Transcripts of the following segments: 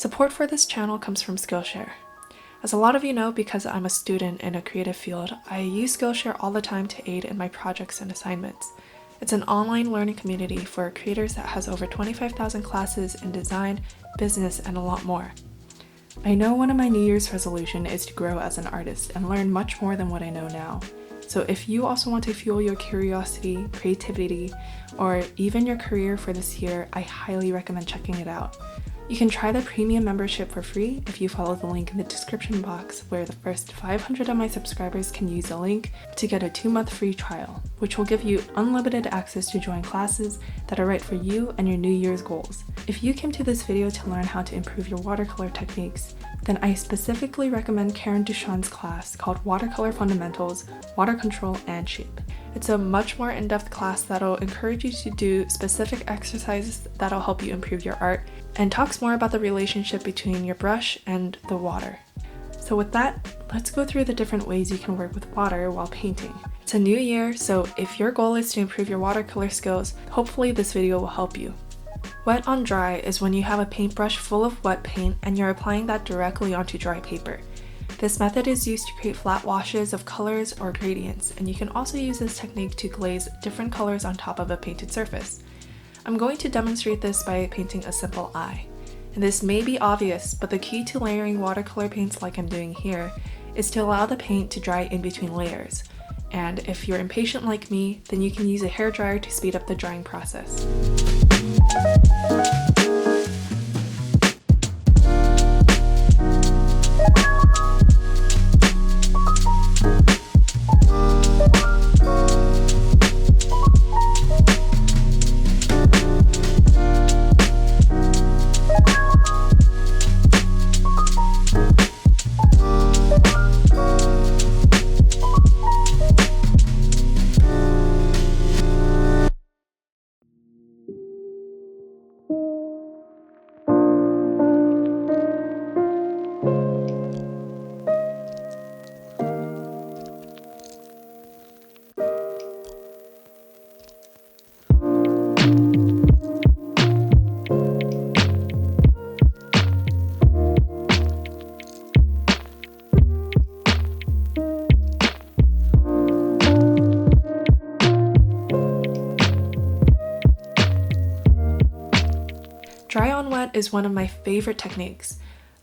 Support for this channel comes from Skillshare. As a lot of you know, because I'm a student in a creative field, I use Skillshare all the time to aid in my projects and assignments. It's an online learning community for creators that has over 25,000 classes in design, business, and a lot more. I know one of my New Year's resolution is to grow as an artist and learn much more than what I know now. So if you also want to fuel your curiosity, creativity, or even your career for this year, I highly recommend checking it out. You can try the premium membership for free if you follow the link in the description box, where the first 500 of my subscribers can use the link to get a 2-month free trial, which will give you unlimited access to join classes that are right for you and your New Year's goals. If you came to this video to learn how to improve your watercolor techniques, then I specifically recommend Karen Duchan's class called Watercolor Fundamentals, Water Control, and Shape. It's a much more in-depth class that'll encourage you to do specific exercises that'll help you improve your art, and talks more about the relationship between your brush and the water. So with that, let's go through the different ways you can work with water while painting. It's a new year, so if your goal is to improve your watercolor skills, hopefully this video will help you. Wet on dry is when you have a paintbrush full of wet paint and you're applying that directly onto dry paper. This method is used to create flat washes of colors or gradients, and you can also use this technique to glaze different colors on top of a painted surface. I'm going to demonstrate this by painting a simple eye. And this may be obvious, but the key to layering watercolor paints like I'm doing here is to allow the paint to dry in between layers. And if you're impatient like me, then you can use a hairdryer to speed up the drying process. Dry on wet is one of my favorite techniques.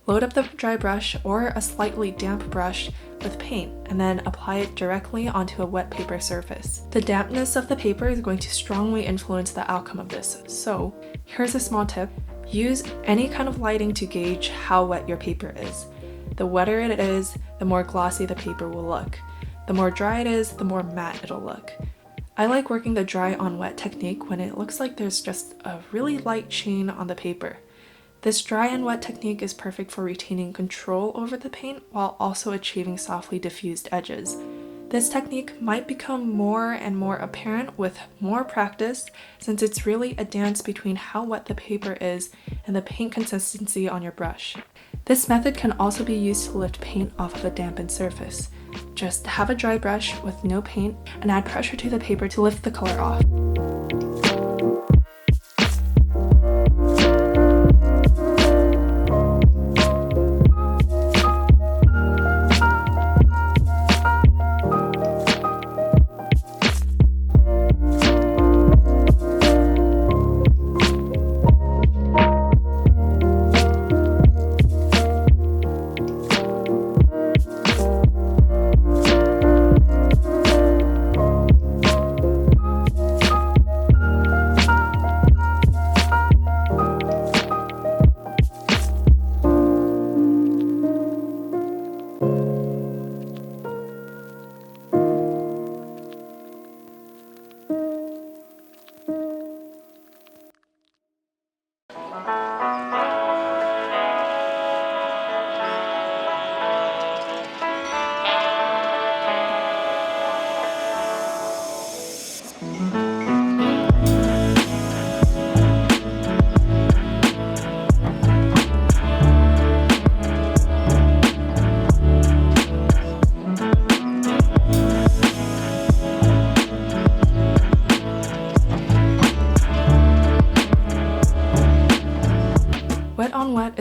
Load up the dry brush or a slightly damp brush with paint and then apply it directly onto a wet paper surface. The dampness of the paper is going to strongly influence the outcome of this, so here's a small tip. Use any kind of lighting to gauge how wet your paper is. The wetter it is, the more glossy the paper will look. The more dry it is, the more matte it'll look. I like working the dry on wet technique when it looks like there's just a really light sheen on the paper. This dry and wet technique is perfect for retaining control over the paint while also achieving softly diffused edges. This technique might become more and more apparent with more practice, since it's really a dance between how wet the paper is and the paint consistency on your brush. This method can also be used to lift paint off of a dampened surface. Just have a dry brush with no paint and add pressure to the paper to lift the color off.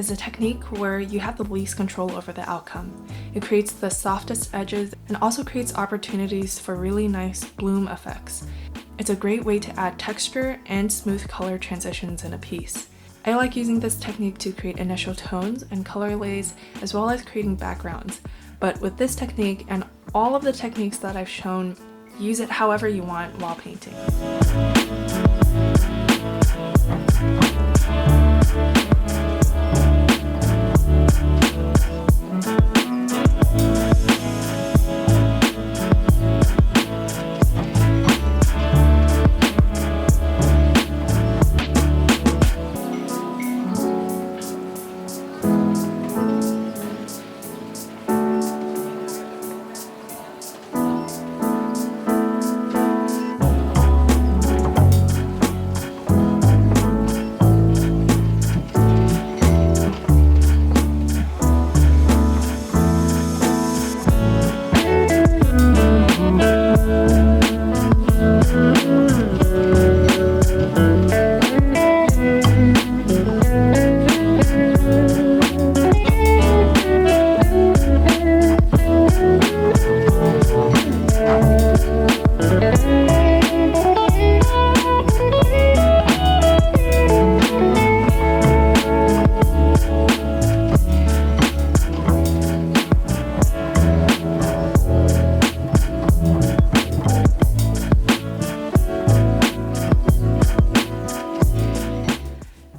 is a technique where you have the least control over the outcome. It creates the softest edges and also creates opportunities for really nice bloom effects. It's a great way to add texture and smooth color transitions in a piece. I like using this technique to create initial tones and color lays, as well as creating backgrounds. But with this technique and all of the techniques that I've shown, use it however you want while painting.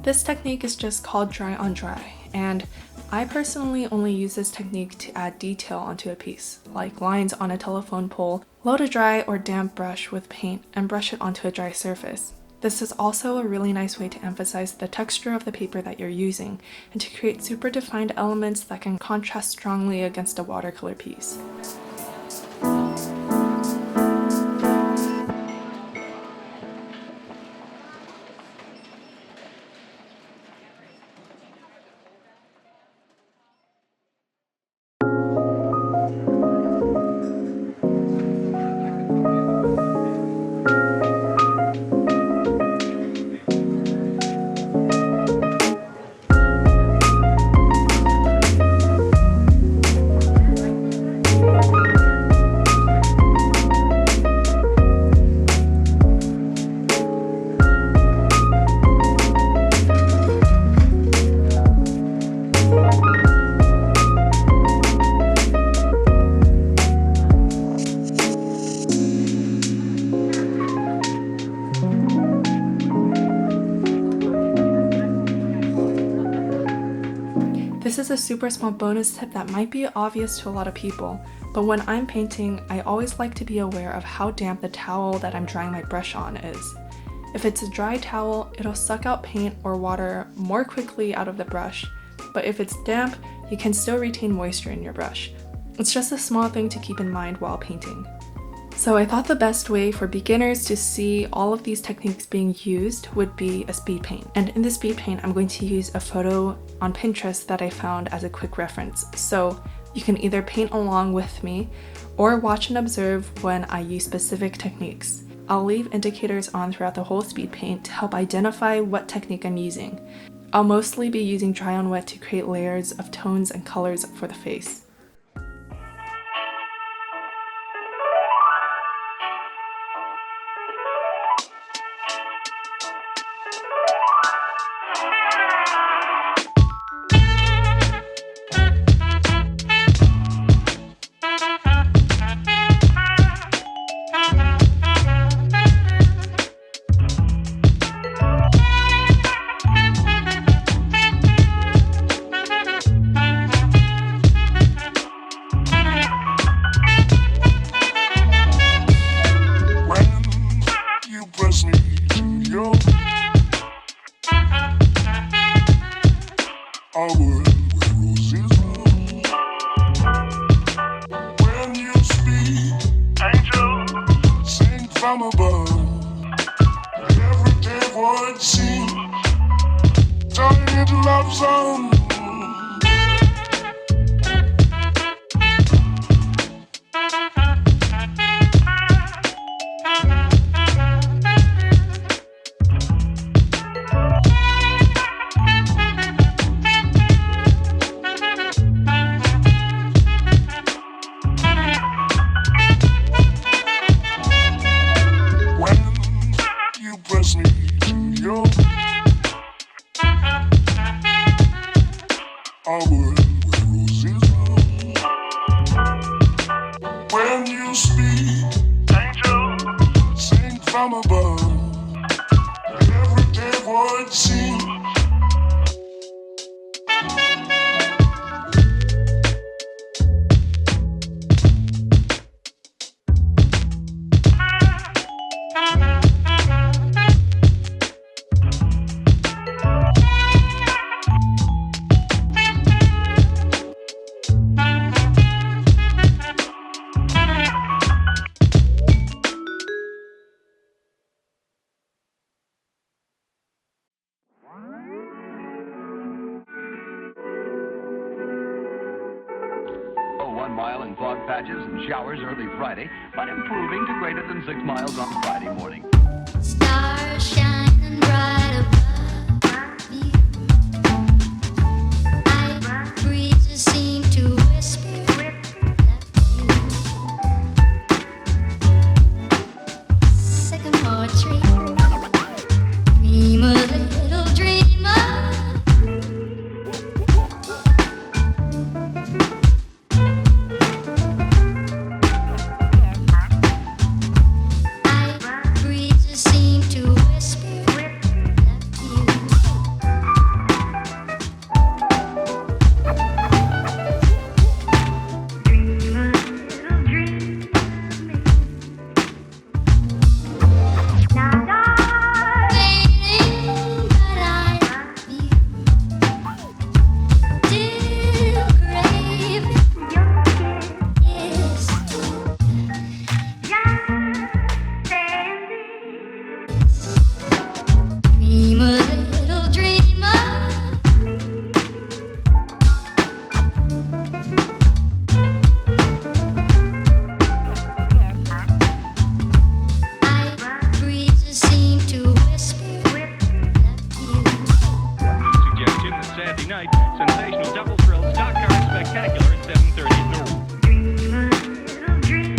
This technique is just called dry on dry, and I personally only use this technique to add detail onto a piece, like lines on a telephone pole. Load a dry or damp brush with paint and brush it onto a dry surface. This is also a really nice way to emphasize the texture of the paper that you're using and to create super defined elements that can contrast strongly against a watercolor piece. This is a super small bonus tip that might be obvious to a lot of people, but when I'm painting, I always like to be aware of how damp the towel that I'm drying my brush on is. If it's a dry towel, it'll suck out paint or water more quickly out of the brush, but if it's damp, you can still retain moisture in your brush. It's just a small thing to keep in mind while painting. So I thought the best way for beginners to see all of these techniques being used would be a speed paint. And in the speed paint, I'm going to use a photo on Pinterest that I found as a quick reference. So you can either paint along with me or watch and observe when I use specific techniques. I'll leave indicators on throughout the whole speed paint to help identify what technique I'm using. I'll mostly be using dry on wet to create layers of tones and colors for the face. From above, everyday would seem turning into love song. a world where roses bloom. When you speak, angels sing from above. Everyday void seems Oh, 1 mile in fog patches and showers early Friday, but improving to greater than 6 miles on Friday morning. Stars shining bright above you. Night breezes seem to whisper Sycamore tree. Dream a little dreamer. Night breezes seem to whisper love you. Dream a little dream. Waiting, but I love you. Still craving your kiss. Dream a little dreamer. Night breezes seem to whisper love you. Suggestion this Saturday night, sensational double thrill stock car spectacular at 7:30 at noon. Dream a little dream.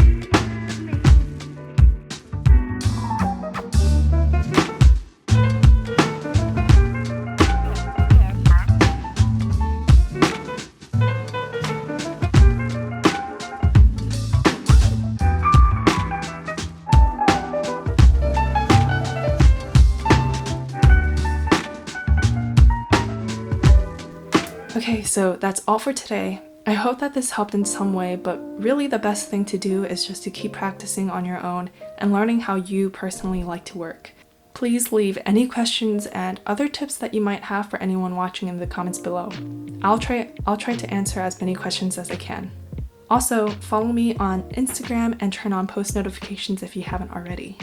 Okay, so that's all for today. I hope that this helped in some way, but really the best thing to do is just to keep practicing on your own and learning how you personally like to work. Please leave any questions and other tips that you might have for anyone watching in the comments below. I'll try to answer as many questions as I can. Also, follow me on Instagram and turn on post notifications if you haven't already.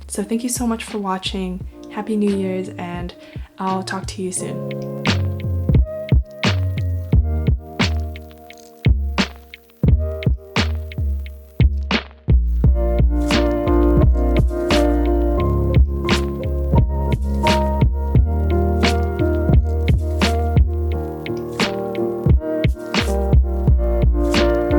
So thank you so much for watching. Happy New Year's, and I'll talk to you soon.